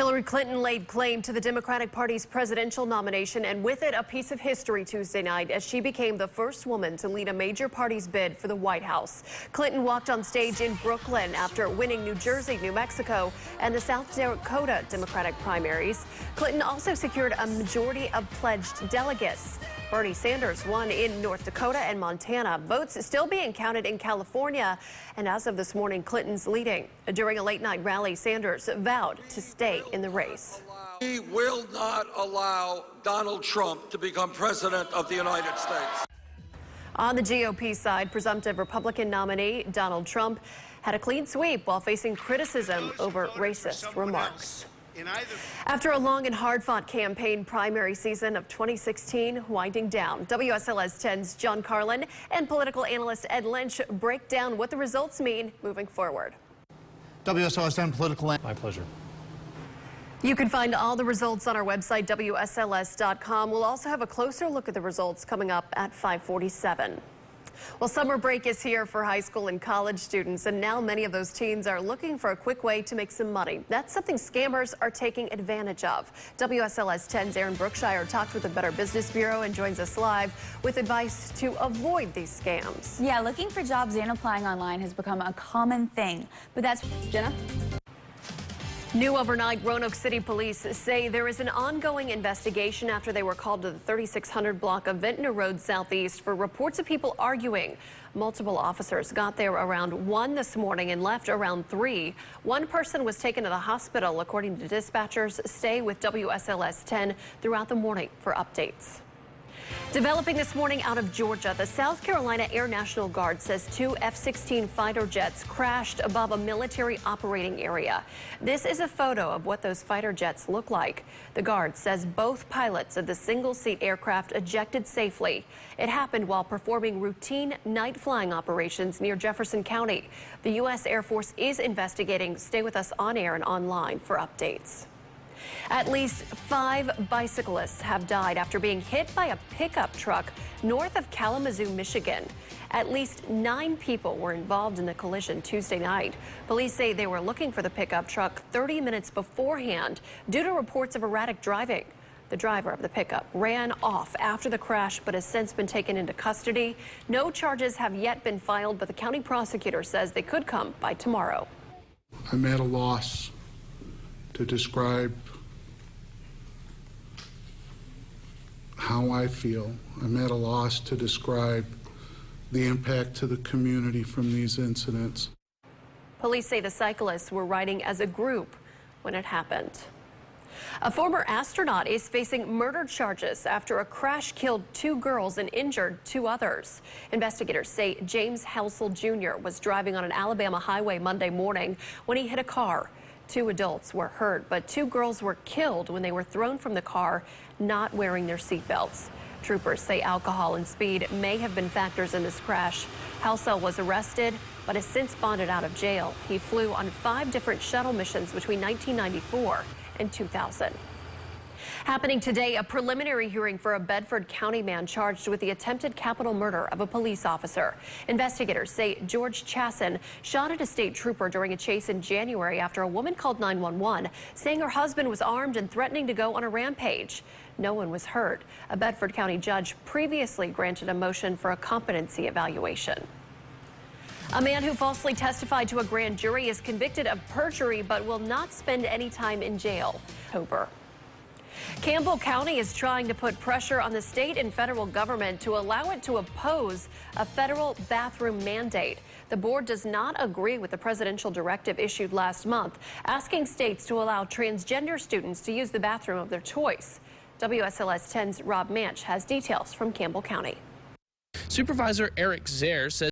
Hillary Clinton laid claim to the Democratic Party's presidential nomination, and with it, a piece of history Tuesday night as she became the first woman to lead a major party's bid for the White House. Clinton walked on stage in Brooklyn after winning New Jersey, New Mexico, and the South Dakota Democratic primaries. Clinton also secured a majority of pledged delegates. Bernie Sanders won in North Dakota and Montana. Votes still being counted in California. And as of this morning, Clinton's leading. During a late-night rally, Sanders vowed to stay in the race. We will not allow Donald Trump to become president of the United States. On the GOP side, presumptive Republican nominee Donald Trump had a clean sweep while facing criticism over racist remarks. After a long and hard-fought campaign primary season of 2016 winding down, WSLS 10's John Carlin and political analyst Ed Lynch break down what the results mean moving forward. WSLS 10 political. My pleasure. You can find all the results on our website, WSLS.com. We'll also have a closer look at the results coming up at 5:47. Well, summer break is here for high school and college students, and now many of those teens are looking for a quick way to make some money. That's something scammers are taking advantage of. WSLS 10's Aaron Brookshire talked with the Better Business Bureau and joins us live with advice to avoid these scams. Yeah, looking for jobs and applying online has become a common thing, but that's Jenna. New overnight, Roanoke City police say there is an ongoing investigation after they were called to the 3600 block of Ventnor Road Southeast for reports of people arguing. Multiple officers got there around 1 this morning and left around 3. One person was taken to the hospital, according to dispatchers. Stay with WSLS 10 throughout the morning for updates. Developing this morning out of Georgia, the South Carolina Air National Guard says 2 F-16 fighter jets crashed above a military operating area. This is a photo of what those fighter jets look like. The Guard says both pilots of the single-seat aircraft ejected safely. It happened while performing routine night flying operations near Jefferson County. The U.S. Air Force is investigating. Stay with us on air and online for updates. At least 5 bicyclists have died after being hit by a pickup truck north of Kalamazoo, Michigan. At least 9 people were involved in the collision Tuesday night. Police say they were looking for the pickup truck 30 minutes beforehand due to reports of erratic driving. The driver of the pickup ran off after the crash but has since been taken into custody. No charges have yet been filed, but the county prosecutor says they could come by tomorrow. I'm at a loss to describe how I feel. I'm at a loss to describe the impact to the community from these incidents. Police say the cyclists were riding as a group when it happened. A former astronaut is facing murder charges after a crash killed 2 girls and injured 2 others. Investigators say James Helsel Jr. was driving on an Alabama highway Monday morning when he hit a car. 2 adults were hurt, but 2 girls were killed when they were thrown from the car not wearing their seatbelts. Troopers say alcohol and speed may have been factors in this crash. Helsel was arrested, but has since bonded out of jail. He flew on 5 different shuttle missions between 1994 and 2000. Happening today, a preliminary hearing for a Bedford County man charged with the attempted capital murder of a police officer. Investigators say George Chasson shot at a state trooper during a chase in January after a woman called 911, saying her husband was armed and threatening to go on a rampage. No one was hurt. A Bedford County judge previously granted a motion for a competency evaluation. A man who falsely testified to a grand jury is convicted of perjury but will not spend any time in jail. Campbell County is trying to put pressure on the state and federal government to allow it to oppose a federal bathroom mandate. The board does not agree with the presidential directive issued last month, asking states to allow transgender students to use the bathroom of their choice. WSLS 10's Rob Manch has details from Campbell County. Supervisor Eric Zaire says